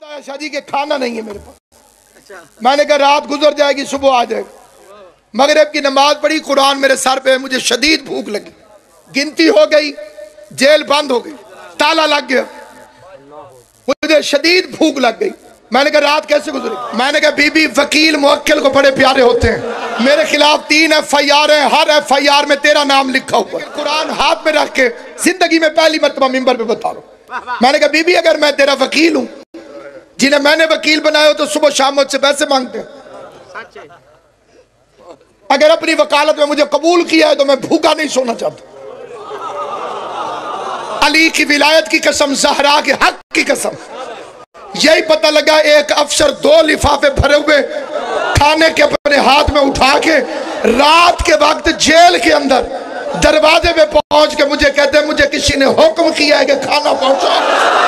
बताया शादी के खाना नहीं है मेरे पास। मैंने कहा रात गुजर जाएगी सुबह आ जाएगी। मगरिब की नमाज पढ़ी, कुरान मेरे सर पे, मुझे शदीद भूख लगी, गिनती हो गई, जेल बंद हो गई, ताला लग गया, मुझे शदीद भूख लग गई। मैंने कहा रात कैसे गुजरी? मैंने कहा बीबी वकील मुवक्किल को बड़े प्यारे होते हैं, मेरे खिलाफ 3 FIR हैं, हर FIR में तेरा नाम लिखा हुआ है। कुरान हाथ में रख के जिंदगी में पहली मर्तबा मिंबर पे बता रहा। मैंने कहा बीबी अगर मैं तेरा वकील हूं, जिन्हें मैंने वकील बनाया हो, तो सुबह शाम मुझसे पैसे मांगते हैं। अगर अपनी वकालत में मुझे कबूल किया है तो मैं भूखा नहीं सोना चाहता। अली की विलायत की कसम, ज़हरा के हक की कसम, यही पता लगा एक अफसर 2 लिफाफे भरे हुए खाने के अपने हाथ में उठा के रात के वक्त जेल के अंदर दरवाजे पे पहुंच के मुझे कहते हैं मुझे किसी ने हुक्म किया है कि खाना पहुंचाओ।